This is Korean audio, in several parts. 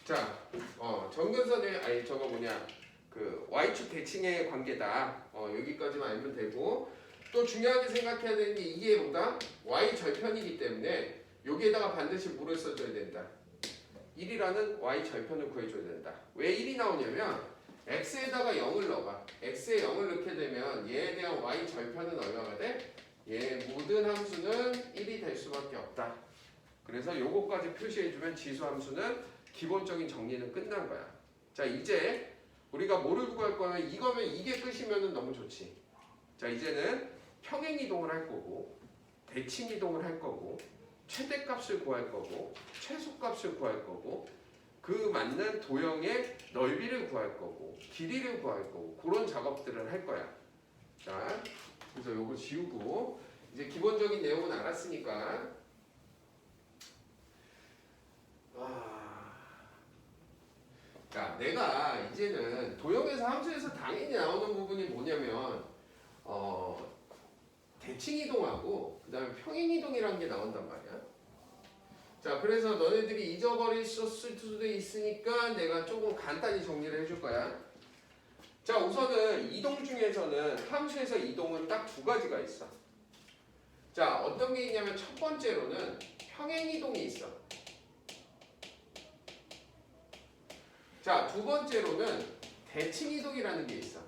자, 정근선의 아니 저거 뭐냐 그 y축 대칭의 관계다. 여기까지만 알면 되고 또 중요하게 생각해야 되는 게 이게 뭐다? y 절편이기 때문에 여기에다가 반드시 뭐를 써줘야 된다. 1이라는 y 절편을 구해줘야 된다. 왜 1이 나오냐면 x에다가 0을 넣어봐. x에 0을 넣게 되면 얘에 대한 y 절편은 얼마가 돼? 얘 모든 함수는 1이 될 수밖에 없다. 그래서 요거까지 표시해주면 지수함수는 기본적인 정리는 끝난 거야. 자, 이제 우리가 뭐를 구할 거면 이거면 이게 끝이면 너무 좋지. 자, 이제는 평행이동을 할 거고 대칭이동을 할 거고 최대값을 구할 거고 최소값을 구할 거고 그 맞는 도형의 넓이를 구할 거고 길이를 구할 거고 그런 작업들을 할 거야. 자, 그래서 요거 지우고 이제 기본적인 내용은 알았으니까 자, 내가 이제는 도형에서 함수에서 당연히 나오는 부분이 뭐냐면 대칭이동하고 그 다음에 평행이동이라는 게 나온단 말이야. 자, 그래서 너네들이 잊어버릴 수도 있으니까 내가 조금 간단히 정리를 해줄 거야. 자, 우선은 이동 중에서는 함수에서 이동은 딱 두 가지가 있어. 자, 어떤 게 있냐면 첫 번째로는 평행이동이 있어. 자, 두 번째로는 대칭이동이라는 게 있어.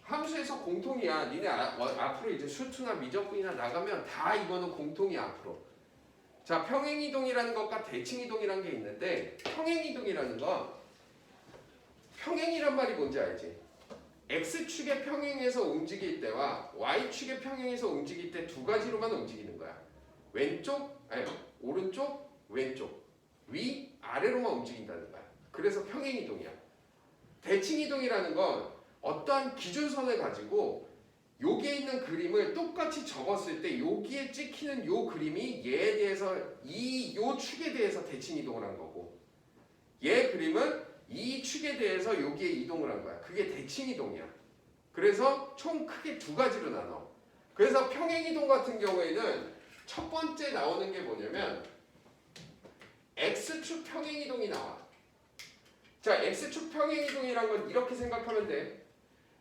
함수에서 공통이야. 니네 앞으로 이제 수투나 미적분이나 나가면 다 이거는 공통이야 앞으로. 자, 평행이동이라는 것과 대칭이동이라는 게 있는데 평행이동이라는 건 평행이란 말이 뭔지 알지? x축의 평행에서 움직일 때와 y축의 평행에서 움직일 때 두 가지로만 움직이는 거야. 오른쪽, 왼쪽, 위, 아래로만 움직인다는 거야. 그래서 평행이동이야. 대칭이동이라는 건 어떠한 기준선을 가지고 여기에 있는 그림을 똑같이 적었을 때 여기에 찍히는 요 그림이 얘에 대해서 요 축에 대해서 대칭이동을 한 거고 얘 그림은 이 축에 대해서 여기에 이동을 한 거야. 그게 대칭이동이야. 그래서 총 크게 두 가지로 나눠. 그래서 평행이동 같은 경우에는 첫 번째 나오는 게 뭐냐면 x축 평행이동이 나와. 자, x축 평행이동이란 건 이렇게 생각하면 돼.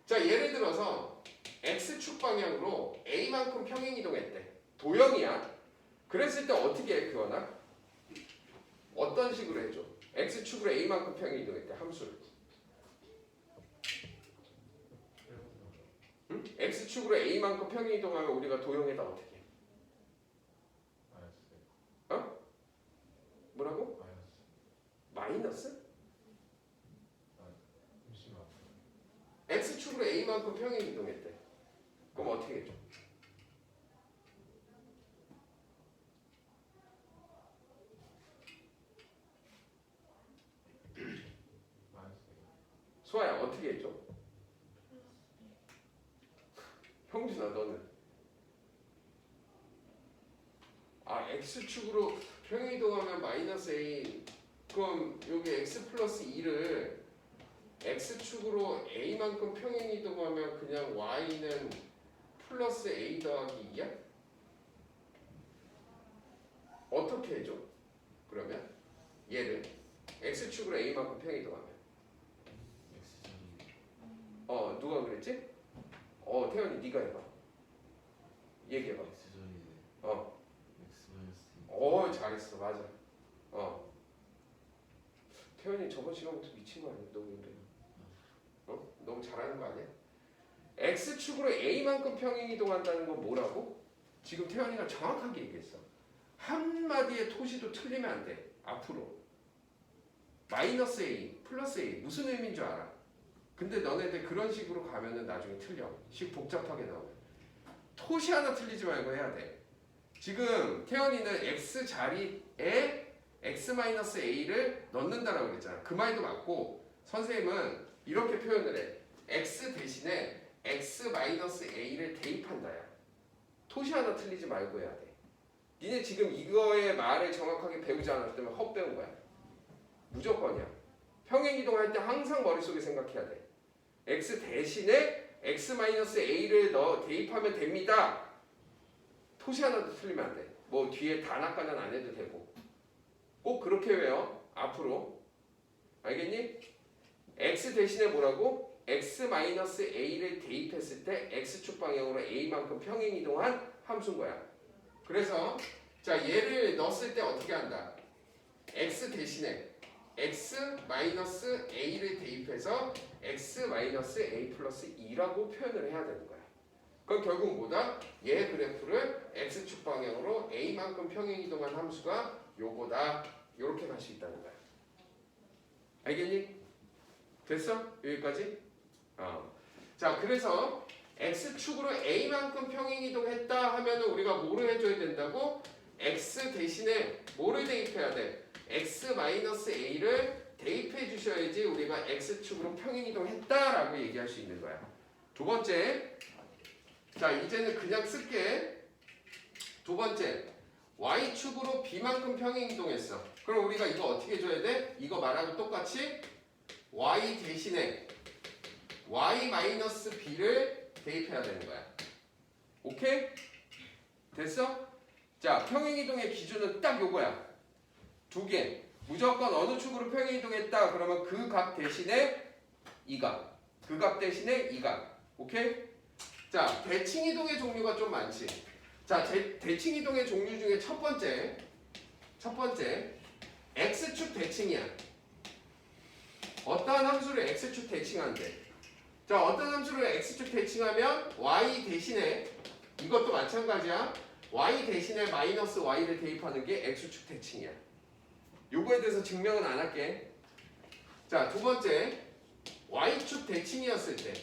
자, 예를 들어서 x축 방향으로 a만큼 평행이동했대. 도형이야. 그랬을 때 어떻게 해, 그거나? 어떤 식으로 해줘? x축으로 a만큼 평행이동했대, 함수를. 응? x축으로 a만큼 평행이동하면 우리가 도형에다 어떻게 해? 뭐라고? 마이너스? x축으로 a만큼 평행이동했대. 그럼 어떻게 해줘? 소아야, 어떻게 해줘? 형준아, 너는? x축으로 평행이동하면 마이너스 a. 그럼 여기 x 플러스 2를 x축으로 a만큼 평행이동하면 그냥 y는 플러스 a 더하기 2야? 어떻게 해줘? 그러면 얘를 x축으로 a만큼 평행이동하면 누가 그랬지? 태연이 네가 해봐. 얘기해봐. 잘했어. 맞아. 태연이 저번 시간부터 미친 거 아니야? 너무 그래. 너무 잘하는 거 아니야? x축으로 a만큼 평행이동한다는 건 뭐라고? 지금 태연이가 정확하게 얘기했어. 한마디의 토시도 틀리면 안 돼. 앞으로 마이너스 a, 플러스 a 무슨 의미인 줄 알아? 근데 너네들 그런 식으로 가면은 나중에 틀려. 식 복잡하게 나오면. 토시 하나 틀리지 말고 해야 돼. 지금 태연이는 x 자리에 x-a를 넣는다라고 그랬잖아. 그 말도 맞고 선생님은 이렇게 표현을 해. x 대신에 x-a를 대입한다야. 토시 하나 틀리지 말고 해야 돼. 니네 지금 이거의 말을 정확하게 배우지 않았기 때문에 헛배운 거야. 무조건이야. 평행이동할 때 항상 머릿속에 생각해야 돼. x 대신에 x-a를 대입하면 됩니다. 토시 하나도 틀리면 안 돼. 뭐 뒤에 단학과는 안 해도 되고 꼭 그렇게 외워. 앞으로. 알겠니? x 대신에 뭐라고? x-a를 대입했을 때 x축 방향으로 a만큼 평행이동한 함수인 거야. 그래서 자 얘를 넣었을 때 어떻게 한다? x 대신에 x-a를 대입해서 x-a 플러스 2라고 표현을 해야 되는 거야. 그럼 결국 뭐다? 얘 그래프를 x축 방향으로 a만큼 평행이동한 함수가 요거다. 요렇게 갈 수 있다는 거야. 알겠니? 됐어? 여기까지? 자 그래서 x축으로 a만큼 평행이동했다 하면은 우리가 뭐를 해줘야 된다고? x 대신에 뭐를 대입해야 돼? x-a를 대입해 주셔야지 우리가 x축으로 평행이동했다라고 얘기할 수 있는 거야. 두 번째, 자 이제는 그냥 쓸게. 두 번째, y축으로 b만큼 평행이동했어. 그럼 우리가 이거 어떻게 줘야 돼? 이거 말하고 똑같이 y 대신에 y-b를 대입해야 되는 거야. 오케이? 됐어? 자 평행이동의 기준은 딱 요거야. 두 개. 무조건 어느 축으로 평행이동했다 그러면 그 값 대신에 이 값. 그 값 대신에 이 값. 오케이? 자 대칭이동의 종류가 좀 많지. 자 대칭이동의 종류 중에 첫 번째 x축 대칭이야. 어떠한 함수를 x축 대칭한대. 자 어떤 함수를 x축 대칭하면 y 대신에 이것도 마찬가지야. y 대신에 마이너스 y를 대입하는 게 x축 대칭이야. 요거에 대해서 증명은 안 할게. 자 두 번째 y축 대칭이었을 때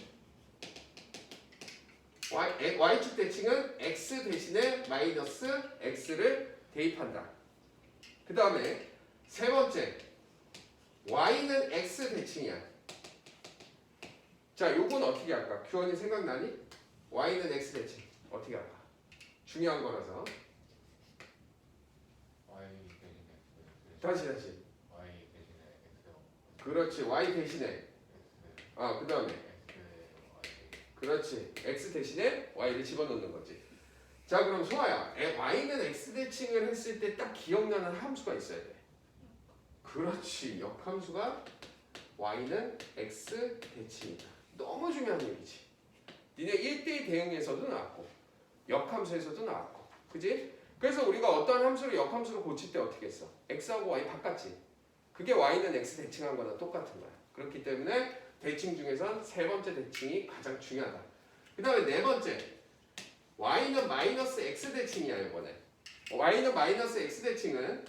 y축 대칭은 x 대신에 마이너스 x를 대입한다. 그 다음에 세 번째 y는 x 대칭이야. 자 요건 어떻게 할까? 규원이 생각나니? y는 x 대칭 어떻게 할까? 중요한 거라서. y 대신에 x. 다시. y 대신에 x. 그렇지. y 대신에. x. 그 다음에. x y. 그렇지. x 대신에 y를 집어넣는 거지. 자 그럼 소아야. y는 x 대칭을 했을 때 딱 기억나는 함수가 있어야 돼. 그렇지. 역함수가 y는 x 대칭이다. 너무 중요한 얘기지. 니네 1대2 대응에서도 나왔고 역함수에서도 나왔고 그지? 그래서 우리가 어떤 함수를 역함수로 고칠 때 어떻게 했어? x하고 y 바꿨지. 그게 y는 x 대칭한 거나 똑같은 거야. 그렇기 때문에 대칭 중에선 세 번째 대칭이 가장 중요하다. 그 다음에 네 번째 y는 마이너스 x 대칭이야. 이번에 y는 마이너스 x 대칭은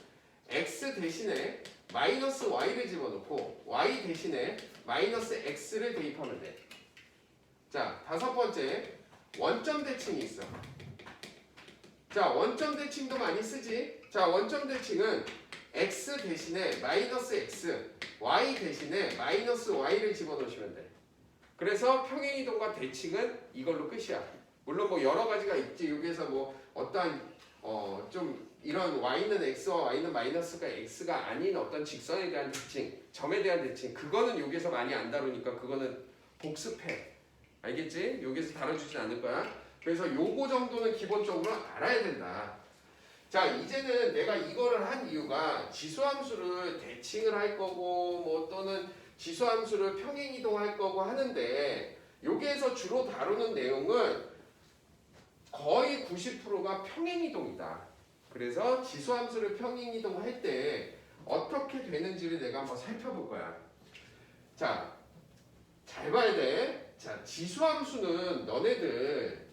x 대신에 마이너스 y를 집어넣고 y 대신에 마이너스 x를 대입하면 돼. 자 다섯 번째 원점 대칭이 있어. 자 원점 대칭도 많이 쓰지. 자 원점 대칭은 x 대신에 마이너스 x, y 대신에 마이너스 y를 집어넣으시면 돼. 그래서 평행이동과 대칭은 이걸로 끝이야. 물론 뭐 여러 가지가 있지. 여기에서 뭐 어떠한 좀 이런 y는 x와 y는 마이너스가 x가 아닌 어떤 직선에 대한 대칭, 점에 대한 대칭 그거는 여기에서 많이 안 다루니까 그거는 복습해. 알겠지? 여기서 다뤄주진 않을 거야. 그래서 요거 정도는 기본적으로 알아야 된다. 자 이제는 내가 이거를 한 이유가 지수함수를 대칭을 할 거고 뭐 또는 지수함수를 평행이동할 거고 하는데 여기에서 주로 다루는 내용은 거의 90%가 평행이동이다. 그래서 지수함수를 평행이동할 때 어떻게 되는지를 내가 한번 살펴볼 거야. 자, 잘 봐야 돼. 자, 지수함수는 너네들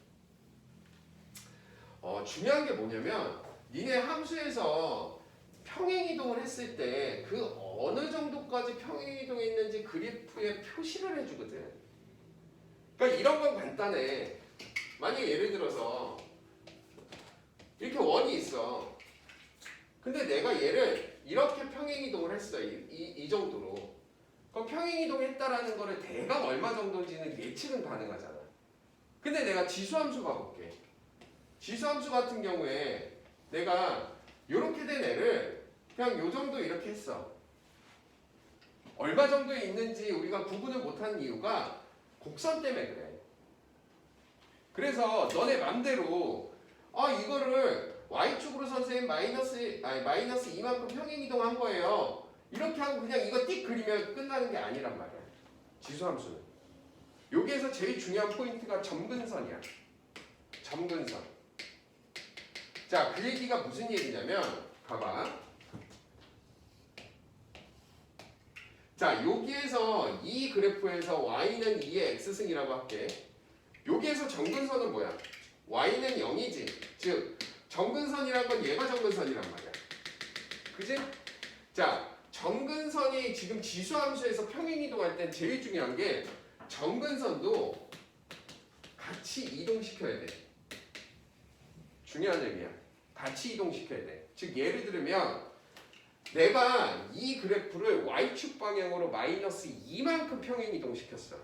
중요한 게 뭐냐면 니네 함수에서 평행이동을 했을 때 그 어느 정도까지 평행이동했는지 그래프에 표시를 해주거든. 그러니까 이런 건 간단해. 만약에 예를 들어서 이렇게 원이 있어. 근데 내가 얘를 이렇게 평행이동을 했어. 이 정도로. 그럼 평행이동했다라는 거를 대략 얼마 정도인지는 예측은 가능하잖아. 근데 내가 지수함수 봐볼게. 지수함수 같은 경우에 내가 이렇게 된 애를 그냥 요 정도 이렇게 했어. 얼마 정도에 있는지 우리가 구분을 못하는 이유가 곡선 때문에 그래. 그래서 너네 맘대로 이거를 y축으로 선생님 마이너스 이만큼 평행이동한 거예요 이렇게 하고 그냥 이거 띡 그리면 끝나는 게 아니란 말이야. 지수함수는. 여기에서 제일 중요한 포인트가 점근선이야. 점근선. 자, 그 얘기가 무슨 얘기냐면 봐봐. 자, 여기에서 이 그래프에서 y는 2의 x승이라고 할게. 여기에서 점근선은 뭐야? y는 0이지. 즉 점근선이란 건 얘가 점근선이란 말이야. 그지? 자, 점근선이 지금 지수함수에서 평행이동할 땐 제일 중요한 게 점근선도 같이 이동시켜야 돼. 중요한 얘기야. 같이 이동시켜야 돼. 즉 예를 들면 내가 이 그래프를 y축 방향으로 마이너스 2만큼 평행 이동시켰어.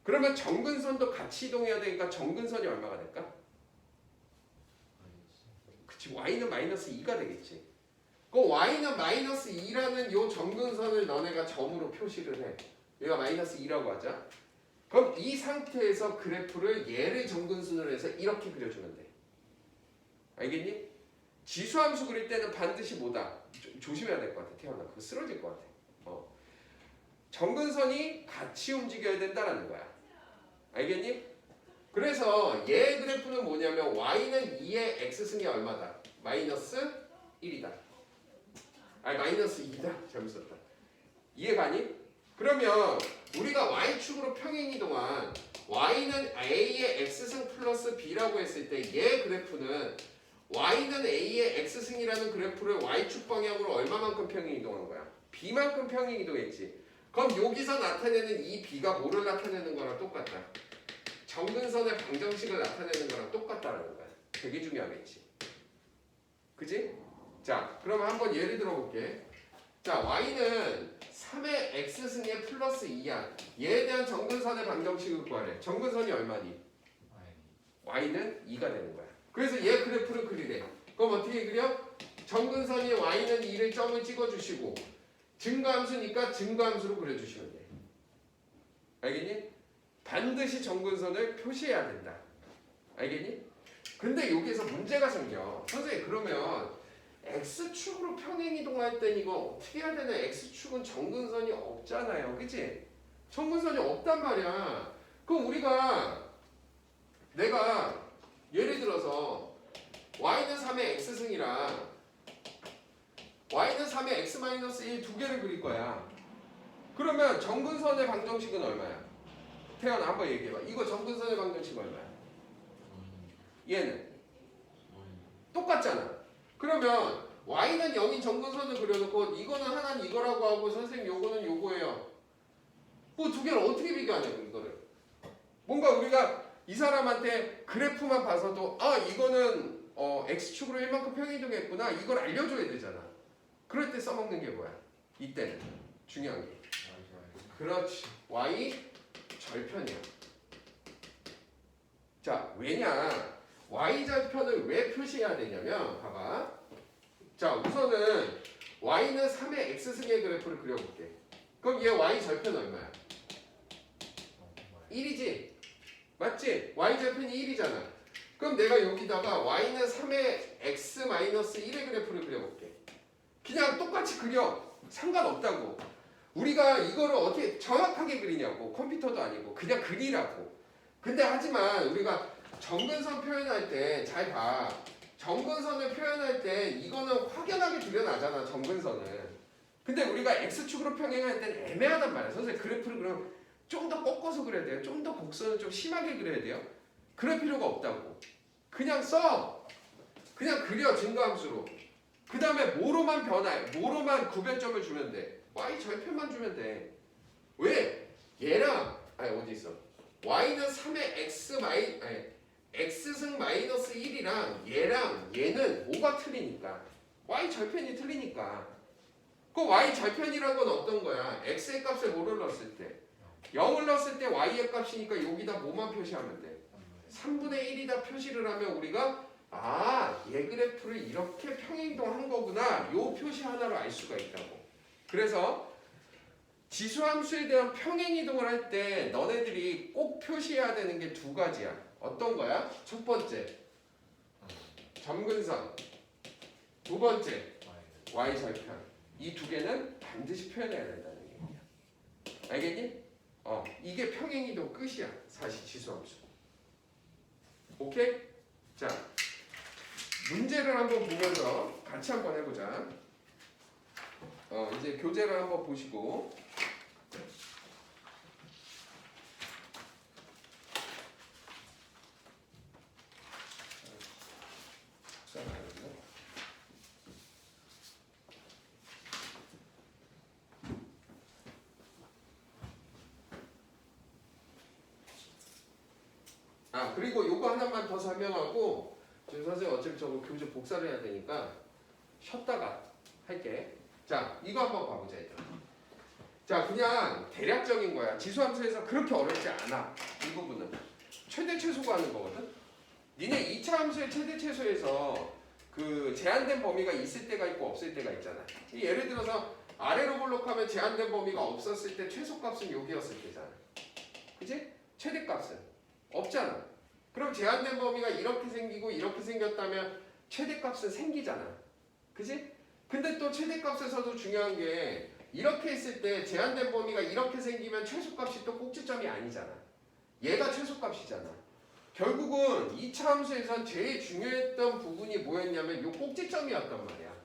그러면 점근선도 같이 이동해야 되니까 점근선이 얼마가 될까? 그치, y는 마이너스 2가 되겠지. 그 y는 마이너스 2라는 요 점근선을 너네가 점으로 표시를 해. 얘가 마이너스 2라고 하자. 그럼 이 상태에서 그래프를 얘를 점근선으로 해서 이렇게 그려주면 돼. 알겠니? 지수함수 그릴 때는 반드시 뭐다? 조심해야 될 것 같아. 태어나 그거 쓰러질 것 같아. 점근선이 같이 움직여야 된다라는 거야. 알겠니? 그래서 얘 그래프는 뭐냐면 y는 2의 x승이 얼마다? 마이너스 1이다. 아니 마이너스 2다. 잘못 썼다. 이해가니? 그러면 우리가 y축으로 평행이동한 y는 a의 x승 플러스 b라고 했을 때 얘 그래프는 y는 a의 x승이라는 그래프를 y축 방향으로 얼마만큼 평행이동한 거야? b만큼 평행이동했지. 그럼 여기서 나타내는 이 b가 뭐를 나타내는 거랑 똑같다. 점근선의 방정식을 나타내는 거랑 똑같다라는 거야. 되게 중요하겠지. 그지? 자, 그러면 한번 예를 들어볼게. 자, y는 3의 x승의 플러스 2야. 얘에 대한 점근선의 방정식을 구하래. 점근선이 얼마니? y는 2가 되는 거야. 그래서 얘 그래프를 그리래. 그럼 어떻게 그려? 점근선이 y는 2를 점을 찍어주시고 증가함수니까 증가함수로 그려주시면 돼. 알겠니? 반드시 점근선을 표시해야 된다. 알겠니? 근데 여기에서 문제가 생겨. 선생님 그러면 x축으로 평행이동할 땐 이거 어떻게 해야 되나? x축은 점근선이 없잖아요. 그치? 점근선이 없단 말이야. 그럼 내가 예를 들어서 y는 3의 x승이랑 y는 3의 x-1 두 개를 그릴 거야. 그러면 점근선의 방정식은 얼마야? 태연아 한번 얘기해봐. 이거 점근선의 방정식 얼마야? 얘는? 똑같잖아. 그러면 y는 0인 점근선을 그려놓고 이거는 하나는 이거라고 하고 선생님 요거는 요거예요. 뭐 두 개를 어떻게 비교하냐고 이거를. 뭔가 우리가 이 사람한테 그래프만 봐서도 아 이거는 x축으로 1만큼 평행이동했구나 이걸 알려줘야 되잖아. 그럴 때 써먹는 게 뭐야? 이때는 중요한 게 그렇지. y 절편이야. 자 왜냐 y 절편을 왜 표시해야 되냐면 봐봐. 자 우선은 y는 3의 x승의 그래프를 그려볼게. 그럼 얘 y 절편 얼마야? 1이지? 맞지? y 절편이 1이잖아. 그럼 내가 여기다가 y는 3의 x-1의 그래프를 그려볼게. 그냥 똑같이 그려. 상관없다고. 우리가 이거를 어떻게 정확하게 그리냐고. 컴퓨터도 아니고 그냥 그리라고. 근데 하지만 우리가 점근선 표현할 때 잘 봐. 점근선을 표현할 때 이거는 확연하게 드러나잖아. 점근선은. 근데 우리가 x축으로 평행할 때는 애매하단 말이야. 선생님 그래프를 그럼 좀 더 꺾어서 그려야 돼요. 좀 더 곡선을 좀 심하게 그려야 돼요. 그럴 필요가 없다고. 그냥 써. 그냥 그려 증가함수로. 그 다음에 뭐로만 뭐로만 구별점을 주면 돼. y 절편만 주면 돼. 왜? 얘랑 어디 있어? y는 3의 x승 마이너스 1이랑 얘랑 얘는 뭐가 틀리니까? y 절편이 틀리니까. 그 y 절편이란 건 어떤 거야? x의 값에 뭐를 넣었을 때? 0을 넣었을 때 y의 값이니까 여기다 뭐만 표시하면 돼? 3분의 1이다 표시를 하면 우리가 얘 그래프를 이렇게 평행이동한 거구나. 요 표시 하나로 알 수가 있다고. 그래서 지수함수에 대한 평행이동을 할 때 너네들이 꼭 표시해야 되는 게 두 가지야. 어떤 거야? 첫 번째 점근선. 두 번째 y 절편. 이 두 개는 반드시 표현해야 된다는 얘기야. 알겠니? 이게 평행이동 끝이야. 사실 지수함수. 오케이? 자, 문제를 한번 보면서 같이 한번 해보자. 이제 교재를 한번 보시고. 그리고 요거 하나만 더 설명하고 지금 선생님 어차피 저거 교재 복사를 해야 되니까 쉬었다가 할게. 자, 이거 한번 봐보자 얘들아. 자, 그냥 대략적인 거야. 지수함수에서 그렇게 어렵지 않아. 이 부분은 최대 최소 구하는 거거든. 니네 2차 함수의 최대 최소에서 그 제한된 범위가 있을 때가 있고 없을 때가 있잖아. 예를 들어서 아래로 볼록하면 제한된 범위가 없었을 때 최소값은 여기였을 때잖아. 그치? 최대값은 없잖아. 그럼 제한된 범위가 이렇게 생기고 이렇게 생겼다면 최대값은 생기잖아. 그치? 근데 또 최대값에서도 중요한 게 이렇게 했을 때 제한된 범위가 이렇게 생기면 최소값이 또 꼭지점이 아니잖아. 얘가 최소값이잖아. 결국은 2차 함수에선 제일 중요했던 부분이 뭐였냐면 이 꼭지점이었단 말이야.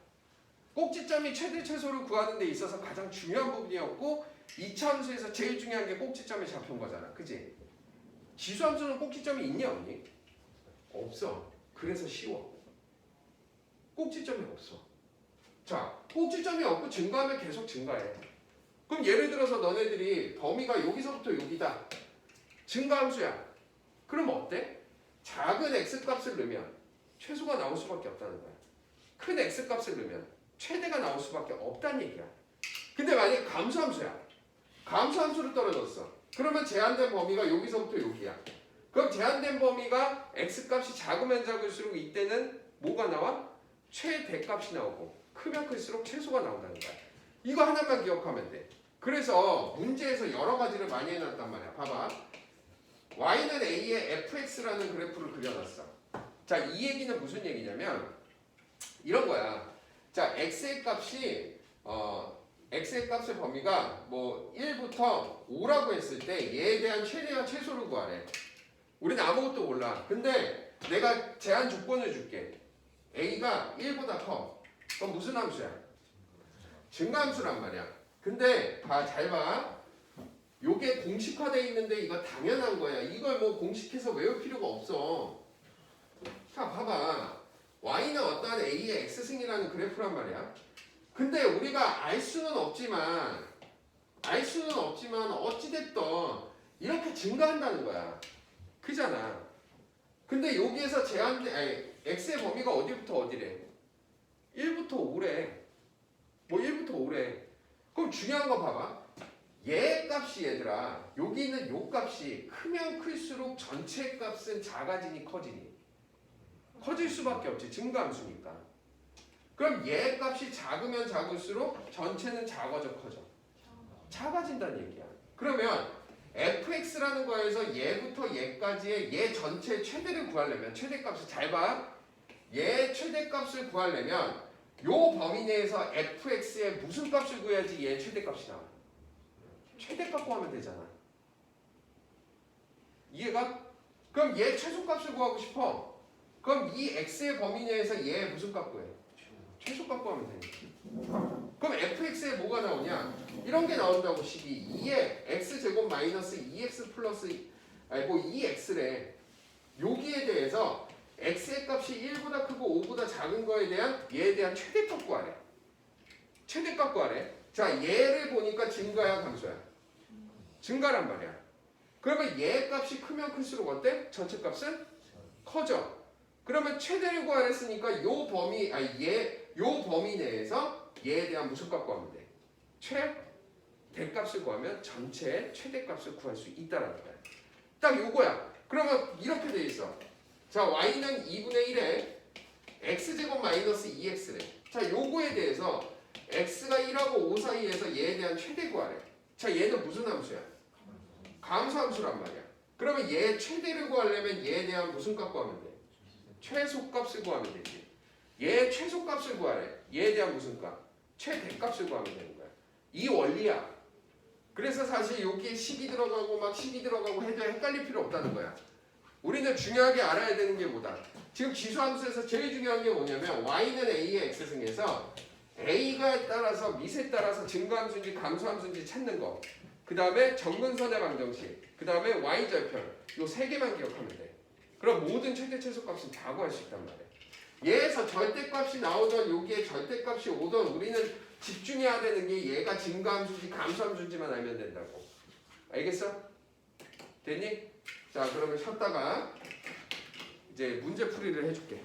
꼭지점이 최대 최소를 구하는 데 있어서 가장 중요한 부분이었고 2차 함수에서 제일 중요한 게 꼭지점에 잡힌 거잖아. 그치? 지수함수는 꼭지점이 있냐 없니? 없어. 그래서 쉬워. 꼭지점이 없어. 자, 꼭지점이 없고 증가하면 계속 증가해. 그럼 예를 들어서 너네들이 범위가 여기서부터 여기다. 증가함수야. 그럼 어때? 작은 x값을 넣으면 최소가 나올 수밖에 없다는 거야. 큰 x값을 넣으면 최대가 나올 수밖에 없다는 얘기야. 근데 만약에 감소함수야. 감소함수를 떨어졌어. 그러면 제한된 범위가 여기서부터 여기야. 그럼 제한된 범위가 x값이 작으면 작을수록 이때는 뭐가 나와? 최대값이 나오고 크면 클수록 최소가 나온다는 거야. 이거 하나만 기억하면 돼. 그래서 문제에서 여러 가지를 많이 해놨단 말이야. 봐봐. y는 a의 fx라는 그래프를 그려놨어. 자, 이 얘기는 무슨 얘기냐면 이런 거야. 자, x의 값이 x의 값의 범위가 뭐 1부터 5라고 했을 때 얘에 대한 최대와 최소를 구하래. 우리는 아무것도 몰라. 근데 내가 제한 조건을 줄게. a가 1보다 커. 그럼 무슨 함수야? 증가함수란 말이야. 근데 잘 봐. 요게 공식화되어 있는데 이거 당연한 거야. 이걸 뭐 공식해서 외울 필요가 없어. 자, 봐봐. y는 어떠한 a의 x승이라는 그래프란 말이야. 근데 우리가 알 수는 없지만 어찌됐든 이렇게 증가한다는 거야. 그잖아. 근데 여기에서 x의 범위가 어디부터 어디래? 1부터 5래. 뭐 1부터 5래. 그럼 중요한 거 봐봐. 얘 값이 얘들아, 여기 있는 요 값이 크면 클수록 전체 값은 작아지니 커지니? 커질 수밖에 없지. 증가함수니까. 그럼 얘 값이 작으면 작을수록 전체는 작아져 커져? 작아진다는 얘기야. 그러면 fx라는 거에서 얘부터 얘까지의 얘 전체 최대를 구하려면 최대값을 잘 봐. 얘 최대값을 구하려면 요 범위 내에서 fx의 무슨 값을 구해야지 얘 최대값이 나와? 최대값 구하면 되잖아. 이해가? 그럼 얘 최소값을 구하고 싶어. 그럼 이 x의 범위 내에서 얘 무슨 값 구해? 최소값 구하면 되니까. 그럼 fx에 뭐가 나오냐? 이런 게 나온다고 식이 2의 x제곱 마이너스 2x 플러스 2x래. 여기에 대해서 x의 값이 1보다 크고 5보다 작은 거에 대한 얘에 대한 최대값 구하래. 최대값 구하래. 자, 얘를 보니까 증가야 감소야? 증가란 말이야. 그러면 얘 값이 크면 클수록 어때? 전체 값은 커져. 그러면 최대를 구하랬으니까 요 범위 내에서 얘에 대한 무슨 값 구하면 돼? 최대값을 구하면 전체 최대값을 구할 수 있다라는 거야. 딱 요거야. 그러면 이렇게 돼 있어. 자, y는 2분의 1에 x제곱 마이너스 2x래. 자, 요거에 대해서 x가 1하고 5 사이에서 얘에 대한 최대 구하래. 자, 얘는 무슨 함수야? 감소함수란 말이야. 그러면 얘 최대를 구하려면 얘에 대한 무슨 값 구하면 돼? 최소값을 구하면 되지. 얘 최소값을 구하래. 얘에 대한 무슨 값? 최대값을 구하면 되는 거야. 이 원리야. 그래서 사실 여기에 10이 들어가고 막 10이 들어가고 해도 헷갈릴 필요 없다는 거야. 우리는 중요하게 알아야 되는 게 뭐다. 지금 지수함수에서 제일 중요한 게 뭐냐면 y는 a의 x승에서 a가 따라서 밑에 따라서 증가함수인지 감소함수인지 찾는 거. 그 다음에 정근선의 방정식. 그 다음에 y절편. 요 세 개만 기억하면 돼. 그럼 모든 최대 최소값은 다 구할 수 있단 말이야. 얘에서 절대값이 나오던 여기에 절대값이 오던 우리는 집중해야 되는 게 얘가 증가함수인지 감소함수인지만 알면 된다고. 알겠어? 됐니? 자, 그러면 쉬었다가 이제 문제 풀이를 해줄게.